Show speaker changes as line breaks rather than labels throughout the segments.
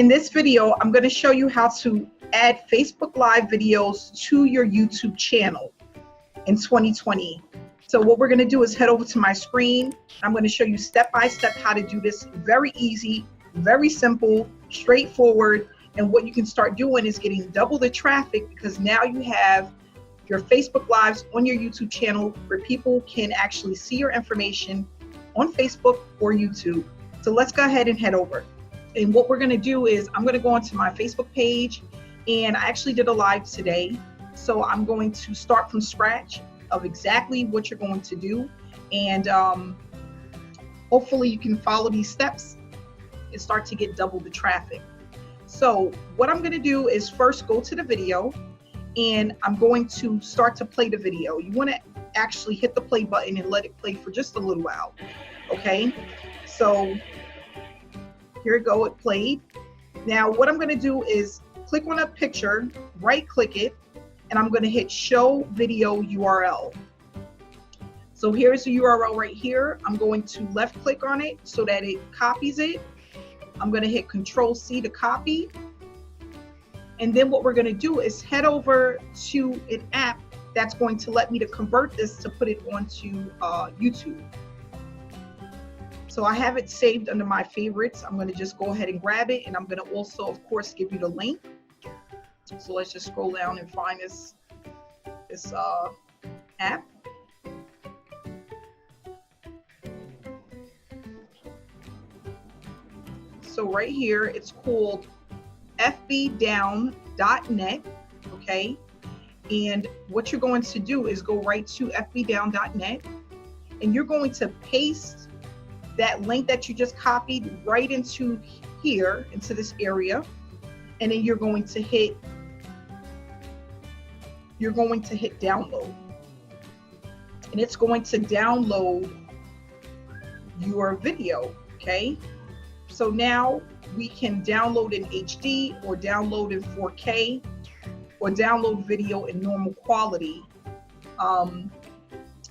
In this video, I'm going to show you how to add Facebook Live videos to your YouTube channel in 2020. So what we're going to do is head over to my screen. I'm going to show you step by step how to do this. Very easy, very simple, straightforward. And what you can start doing is getting double the traffic, because now you have your Facebook Lives on your YouTube channel where people can actually see your information on Facebook or YouTube. So let's go ahead and head over. And what we're going to do is I'm going to go onto my Facebook page, and I actually did a live today. So I'm going to start from scratch of exactly what you're going to do. And hopefully you can follow these steps and start to get double the traffic. So what I'm going to do is first go to the video, and I'm going to start to play the video. You want to actually hit the play button and let it play for just a little while. Okay, so here we go, it played. Now what I'm going to do is click on a picture, right click it, and I'm going to hit show video URL. So here's the URL right here. I'm going to left click on it so that it copies it. I'm going to hit Control C to copy. And then what we're going to do is head over to an app that's going to let me to convert this to put it onto YouTube. So I have it saved under my favorites. I'm going to just go ahead and grab it, and I'm going to also, of course, give you the link. So let's just scroll down and find this app. So right here, it's called fbdown.net, okay? And what you're going to do is go right to fbdown.net, and you're going to paste that link that you just copied right into here, into this area, and then you're going to hit download, and it's going to download your video. Okay, so now we can download in HD or download in 4K or download video in normal quality.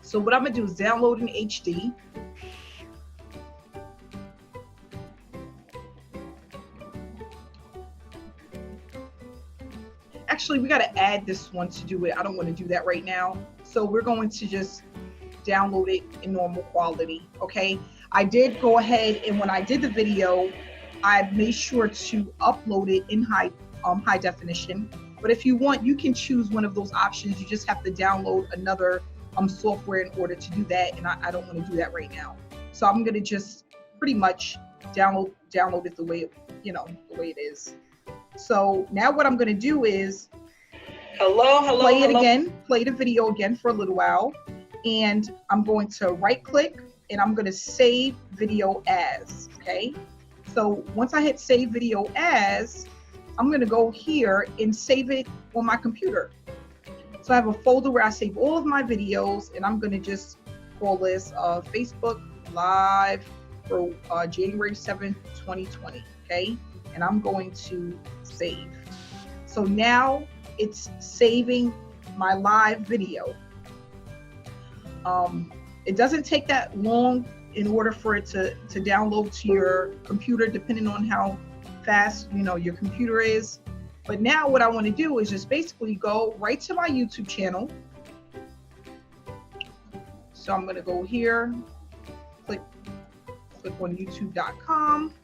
So what I'm gonna do is download in HD. Actually, we got to add this one to do it. I don't want to do that right now. So we're going to just download it in normal quality. Okay. I did go ahead, and when I did the video, I made sure to upload it in high definition. But if you want, you can choose one of those options. You just have to download another software in order to do that. And I don't want to do that right now. So I'm going to just pretty much download it the way the way it is. So now what I'm going to do is play the video again for a little while, and I'm going to right click, and I'm going to save video as. Okay, so once I hit save video as, I'm going to go here and save it on my computer. So I have a folder where I save all of my videos, and I'm going to just call this Facebook Live for January 7th, 2020. Okay, and I'm going to save. So now it's saving my live video. It doesn't take that long in order for it to download to your computer, depending on how fast your computer is. But now what I want to do is just basically go right to my YouTube channel. So I'm going to go here, click on youtube.com.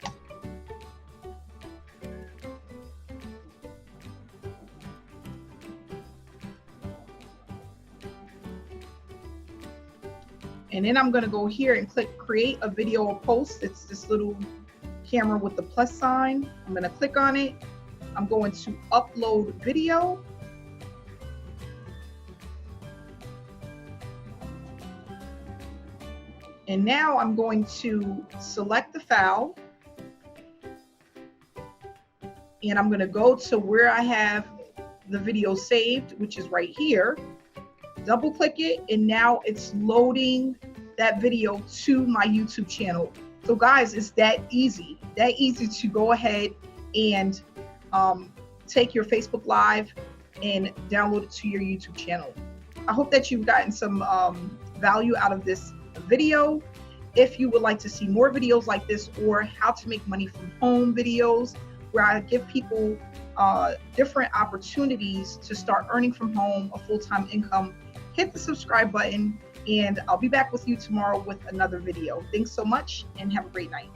And then I'm going to go here and click create a video or post. It's this little camera with the plus sign. I'm going to click on it. I'm going to upload video. And now I'm going to select the file. And I'm going to go to where I have the video saved, which is right here. Double click it, and now it's loading that video to my YouTube channel. So guys, it's that easy to go ahead and take your Facebook Live and download it to your YouTube channel. I hope that you've gotten some value out of this video. If you would like to see more videos like this, or how to make money from home videos, where I give people different opportunities to start earning from home, a full-time income. Hit the subscribe button, and I'll be back with you tomorrow with another video. Thanks so much, and have a great night.